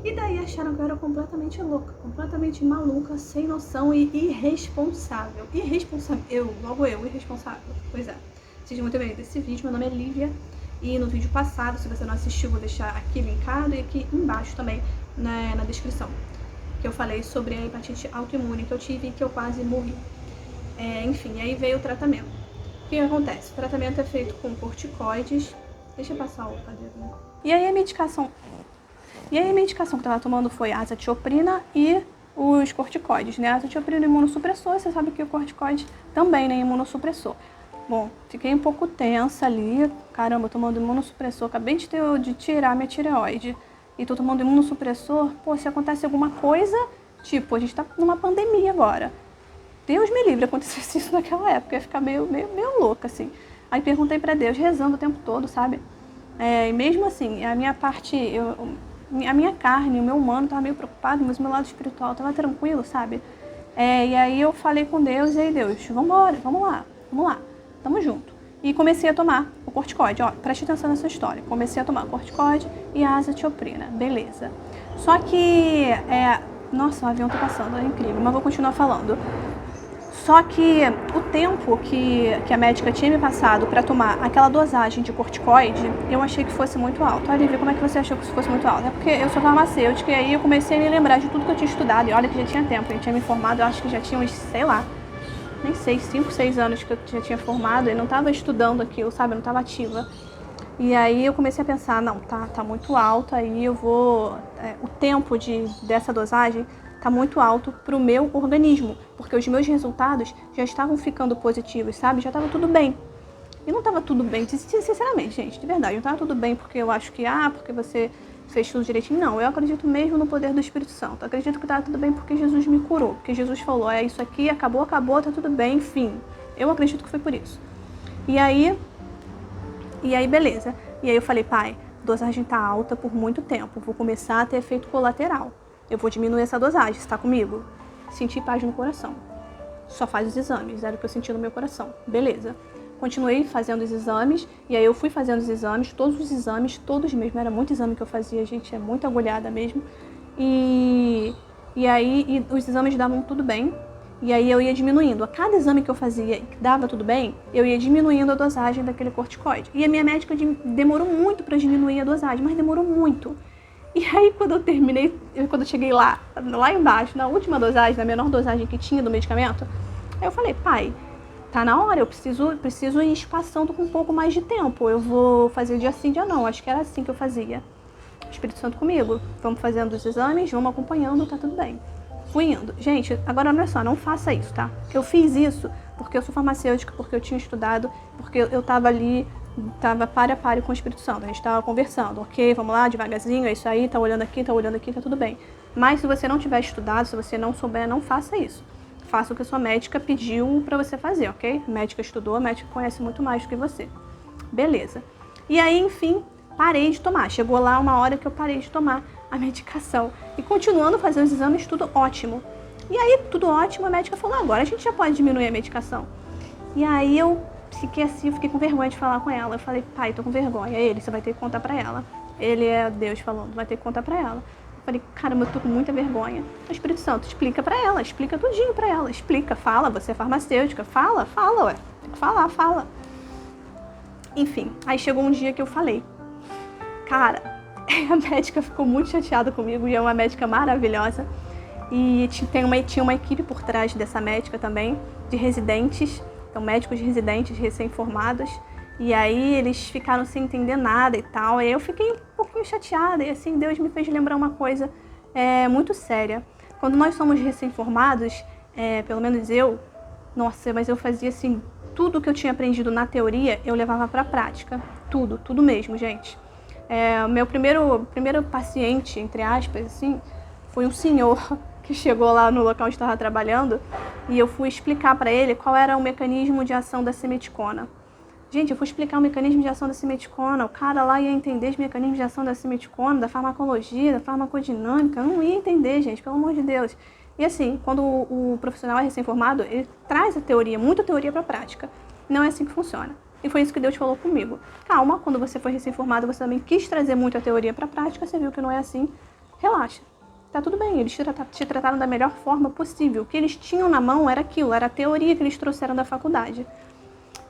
E daí acharam que eu era completamente louca, completamente maluca, sem noção e irresponsável. Logo eu, irresponsável. Pois é. Seja muito bem desse vídeo, meu nome é Lívia. E no vídeo passado, se você não assistiu, vou deixar aqui linkado e aqui embaixo também na descrição, que eu falei sobre a hepatite autoimune que eu tive e que eu quase morri. Enfim, aí veio o tratamento. O que acontece? O tratamento é feito com corticoides. Deixa eu passar o cadeiro. E aí a medicação que eu tava tomando foi a azatioprina e os corticoides, né? A azatioprina é imunossupressor, você sabe que o corticoide também, né, é imunossupressor. Bom, fiquei um pouco tensa ali, caramba, tomando imunossupressor, acabei de tirar minha tireoide e tô tomando imunossupressor, pô, se acontece alguma coisa, tipo, a gente tá numa pandemia agora. Deus me livre, acontecesse isso naquela época, eu ia ficar meio louca, assim. Aí perguntei pra Deus, rezando o tempo todo, sabe? E mesmo assim, a minha parte, a minha carne, o meu humano tava meio preocupado, mas o meu lado espiritual tava tranquilo, sabe? E aí eu falei com Deus, e aí Deus, vambora, vamos lá, tamo junto. E comecei a tomar o corticoide, ó, preste atenção nessa história. Comecei a tomar o corticoide e a azatioprina, beleza. Só que, nossa, o avião tá passando, é incrível, mas vou continuar falando. Só que o tempo que a médica tinha me passado para tomar aquela dosagem de corticoide, eu achei que fosse muito alto. Olha, como é que você achou que isso fosse muito alto? É porque eu sou farmacêutica e aí eu comecei a me lembrar de tudo que eu tinha estudado. E olha que já tinha tempo, eu tinha me formado, eu acho que já tinha uns, sei lá, nem sei, 5, 6 anos que eu já tinha formado e não estava estudando aquilo, sabe? Eu não estava ativa. E aí eu comecei a pensar, não, tá muito alto, aí eu vou... o tempo dessa dosagem tá muito alto pro meu organismo, porque os meus resultados já estavam ficando positivos, sabe? Já tava tudo bem. E não tava tudo bem, sinceramente, gente, de verdade. Não tava tudo bem porque eu acho que, porque você fez tudo direitinho. Não, eu acredito mesmo no poder do Espírito Santo. Eu acredito que tava tudo bem porque Jesus me curou. Porque Jesus falou, isso aqui, acabou, tá tudo bem, enfim. Eu acredito que foi por isso. E aí, beleza. E aí eu falei, pai, a dosagem tá alta por muito tempo. Vou começar a ter efeito colateral. Eu vou diminuir essa dosagem, você tá comigo? Senti paz no coração. Só faz os exames, era o que eu senti no meu coração. Beleza. Continuei fazendo os exames, e aí eu fui fazendo os exames, todos mesmo. Era muito exame que eu fazia, gente, é muito agulhada mesmo. E aí os exames davam tudo bem, e aí eu ia diminuindo. A cada exame que eu fazia e que dava tudo bem, eu ia diminuindo a dosagem daquele corticoide. E a minha médica demorou muito para diminuir a dosagem, mas demorou muito. E aí, quando eu cheguei lá embaixo, na última dosagem, na menor dosagem que tinha do medicamento, aí eu falei, pai, tá na hora, eu preciso ir espaçando com um pouco mais de tempo. Eu vou fazer dia sim, dia não. Acho que era assim que eu fazia. Espírito Santo comigo. Vamos fazendo os exames, vamos acompanhando, tá tudo bem. Fui indo. Gente, agora olha só, não faça isso, tá? Eu fiz isso porque eu sou farmacêutica, porque eu tinha estudado, porque eu tava ali... Tava pare a pare com o Espírito Santo, a gente tava conversando, ok, vamos lá, devagarzinho, é isso aí, tá olhando aqui, tá tudo bem. Mas se você não tiver estudado, se você não souber, não faça isso. Faça o que a sua médica pediu pra você fazer, ok? A médica estudou, a médica conhece muito mais do que você. Beleza. E aí, enfim, parei de tomar. Chegou lá uma hora que eu parei de tomar a medicação. E continuando fazendo os exames, tudo ótimo. E aí, tudo ótimo, a médica falou, agora a gente já pode diminuir a medicação. E aí eu fiquei com vergonha de falar com ela. Eu falei, pai, tô com vergonha. Você vai ter que contar pra ela. Ele é Deus falando, vai ter que contar pra ela. Eu falei, caramba, eu tô com muita vergonha. O Espírito Santo, explica pra ela, explica tudinho pra ela. Explica, fala, você é farmacêutica. Fala, ué. Tem que falar, fala. Enfim, aí chegou um dia que eu falei. Cara, a médica ficou muito chateada comigo e é uma médica maravilhosa. E tinha uma equipe por trás dessa médica também, de residentes. Então, médicos residentes recém-formados, e aí eles ficaram sem entender nada e tal, e eu fiquei um pouquinho chateada, e assim, Deus me fez lembrar uma coisa muito séria. Quando nós somos recém-formados, pelo menos eu, nossa, mas eu fazia assim, tudo que eu tinha aprendido na teoria, eu levava pra prática, tudo mesmo, gente. O meu primeiro paciente, entre aspas, assim, foi um senhor que chegou lá no local onde estava trabalhando e eu fui explicar para ele qual era o mecanismo de ação da simeticona. Gente, eu fui explicar o mecanismo de ação da simeticona, o cara lá ia entender os mecanismos de ação da simeticona, da farmacologia, da farmacodinâmica, não ia entender, gente, pelo amor de Deus. E assim, quando o profissional é recém-formado, ele traz a teoria, muita teoria para a prática. Não é assim que funciona. E foi isso que Deus falou comigo. Calma, quando você foi recém-formado, você também quis trazer muita teoria para a prática, você viu que não é assim. relaxa, tá tudo bem, eles te trataram da melhor forma possível. O que eles tinham na mão era aquilo, era a teoria que eles trouxeram da faculdade.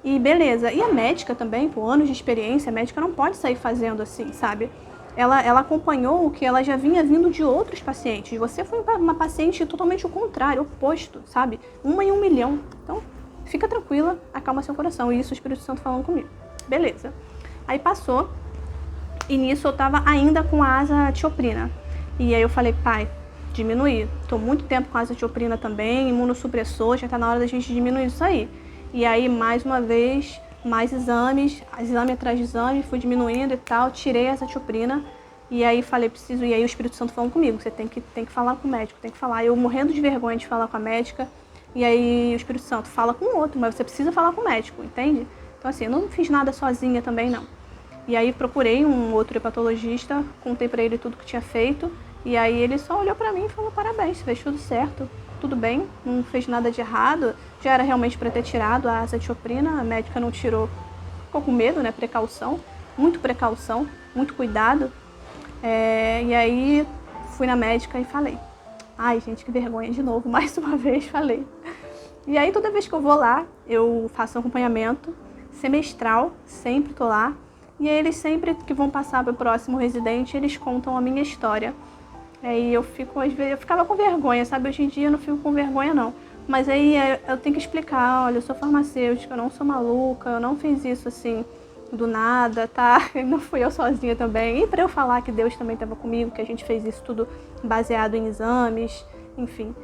E beleza, e a médica também, por anos de experiência, a médica não pode sair fazendo assim, sabe? Ela acompanhou o que ela já vinha vindo de outros pacientes. Você foi uma paciente totalmente o contrário, oposto, sabe? 1 em 1 milhão. Então, fica tranquila, acalma seu coração. E isso o Espírito Santo falando comigo. Beleza. Aí passou, e nisso eu tava ainda com a azatioprina. E aí eu falei, pai, diminuir. Tô muito tempo com a azatioprina também, imunossupressor, já tá na hora da gente diminuir isso aí. E aí, mais uma vez, mais exames, exame atrás de exame, fui diminuindo e tal, tirei a azatioprina. E aí falei, preciso, e aí o Espírito Santo falando comigo, você tem que falar com o médico, tem que falar. Eu morrendo de vergonha de falar com a médica, e aí o Espírito Santo fala com o outro, mas você precisa falar com o médico, entende? Então assim, eu não fiz nada sozinha também não. E aí procurei um outro hepatologista, contei pra ele tudo que tinha feito, e aí ele só olhou pra mim e falou, parabéns, fez tudo certo, tudo bem, não fez nada de errado, já era realmente para ter tirado a azatioprina, a médica não tirou, ficou com medo, né, precaução, muito cuidado. E aí fui na médica e falei, ai gente, que vergonha, de novo, mais uma vez falei. E aí toda vez que eu vou lá, eu faço um acompanhamento semestral, sempre tô lá, e aí eles sempre que vão passar para o próximo residente, eles contam a minha história. Aí eu fico, às vezes, eu ficava com vergonha, sabe? Hoje em dia eu não fico com vergonha não. Mas aí eu tenho que explicar, olha, eu sou farmacêutica, eu não sou maluca, eu não fiz isso assim do nada, tá? Não fui eu sozinha também. E para eu falar que Deus também estava comigo, que a gente fez isso tudo baseado em exames, enfim.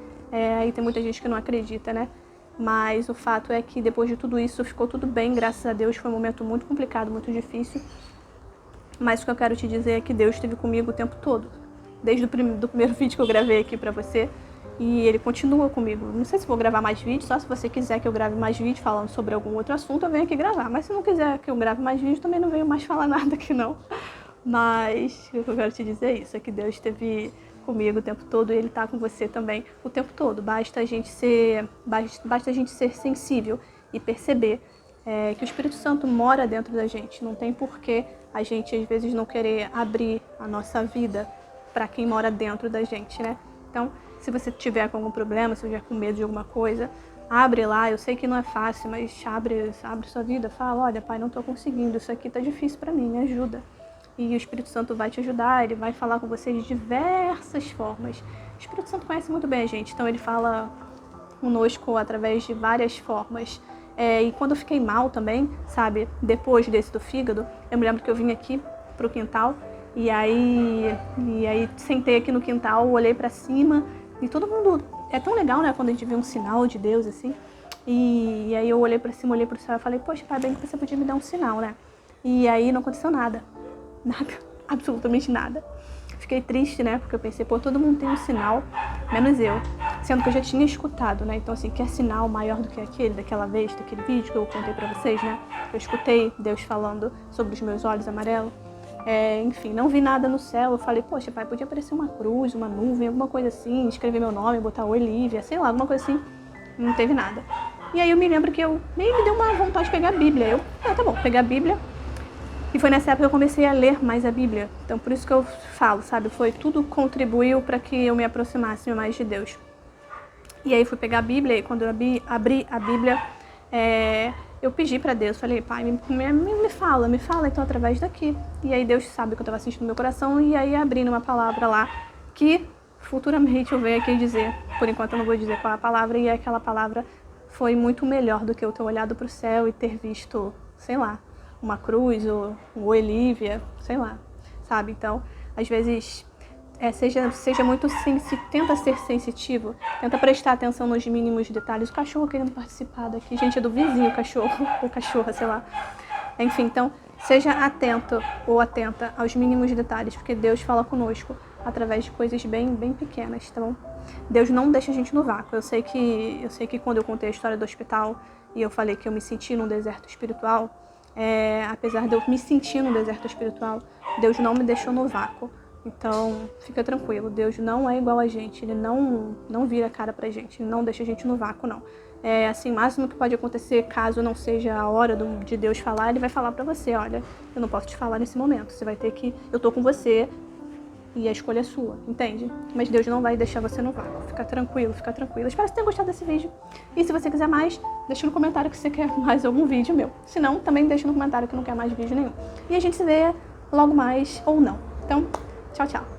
Aí tem muita gente que não acredita, né? Mas o fato é que depois de tudo isso ficou tudo bem, graças a Deus. Foi um momento muito complicado, muito difícil. Mas o que eu quero te dizer é que Deus esteve comigo o tempo todo. Desde o primeiro vídeo que eu gravei aqui pra você. E ele continua comigo. Não sei se vou gravar mais vídeos, só se você quiser que eu grave mais vídeos falando sobre algum outro assunto, eu venho aqui gravar. Mas se não quiser que eu grave mais vídeos, também não venho mais falar nada aqui não. Mas o que eu quero te dizer é isso, é que Deus esteve comigo o tempo todo e Ele tá com você também o tempo todo. Basta a gente ser sensível e perceber que o Espírito Santo mora dentro da gente. Não tem porquê a gente, às vezes, não querer abrir a nossa vida para quem mora dentro da gente, né? Então, se você tiver com algum problema, se você estiver com medo de alguma coisa, abre lá. Eu sei que não é fácil, mas abre sua vida. Fala, olha, pai, não tô conseguindo, isso aqui tá difícil para mim, me ajuda. E o Espírito Santo vai te ajudar, ele vai falar com você de diversas formas. O Espírito Santo conhece muito bem a gente, então ele fala conosco através de várias formas. E quando eu fiquei mal também, sabe, depois desse do fígado, eu me lembro que eu vim aqui pro quintal, e aí sentei aqui no quintal, olhei pra cima, e todo mundo... É tão legal, né, quando a gente vê um sinal de Deus, assim. E aí eu olhei pra cima, olhei pro céu e falei, poxa, pai, bem que você podia me dar um sinal, né? E aí não aconteceu nada. Nada, absolutamente nada. Fiquei triste, né, porque eu pensei, pô, todo mundo tem um sinal, menos eu. Sendo que eu já tinha escutado, né, então assim, quer sinal maior do que aquele, daquela vez, daquele vídeo que eu contei pra vocês, né? Eu escutei Deus falando sobre os meus olhos amarelos. Enfim, não vi nada no céu. Eu falei, poxa, pai, podia aparecer uma cruz, uma nuvem, alguma coisa assim, escrever meu nome, botar Oi Lívia, sei lá, alguma coisa assim. Não teve nada. E aí eu me lembro que meio me deu uma vontade de pegar a Bíblia. Tá bom, pegar a Bíblia. E foi nessa época que eu comecei a ler mais a Bíblia. Então por isso que eu falo, sabe, tudo contribuiu para que eu me aproximasse mais de Deus. E aí fui pegar a Bíblia, e quando eu abri a Bíblia, eu pedi para Deus, falei, pai, me fala então através daqui. E aí Deus sabe o que eu estava sentindo no meu coração, e aí abrindo uma palavra lá, que futuramente eu venho aqui dizer, por enquanto eu não vou dizer qual é a palavra, e aquela palavra foi muito melhor do que eu ter olhado para o céu e ter visto, sei lá, uma cruz ou um Oi Lívia, sei lá, sabe? Então, às vezes, seja muito tenta ser sensitivo, tenta prestar atenção nos mínimos detalhes. O cachorro querendo participar daqui, gente, é do vizinho o cachorro, ou cachorra, sei lá. Enfim, então, seja atento ou atenta aos mínimos detalhes, porque Deus fala conosco através de coisas bem, bem pequenas, tá bom? Deus não deixa a gente no vácuo. Eu sei que quando eu contei a história do hospital e eu falei que eu me senti num deserto espiritual, apesar de eu me sentir no deserto espiritual, Deus não me deixou no vácuo. Então, fica tranquilo, Deus não é igual a gente, Ele não vira a cara pra gente, Ele não deixa a gente no vácuo, não. Assim, o máximo que pode acontecer, caso não seja a hora de Deus falar, Ele vai falar pra você, olha, eu não posso te falar nesse momento, você vai ter que, eu tô com você, E a escolha é sua, entende? Mas Deus não vai deixar você no vácuo. Fica tranquilo, fica tranquilo. Espero que você tenha gostado desse vídeo. E se você quiser mais, deixa no comentário que você quer mais algum vídeo meu. Se não, também deixa no comentário que não quer mais vídeo nenhum. E a gente se vê logo mais ou não. Então, tchau, tchau.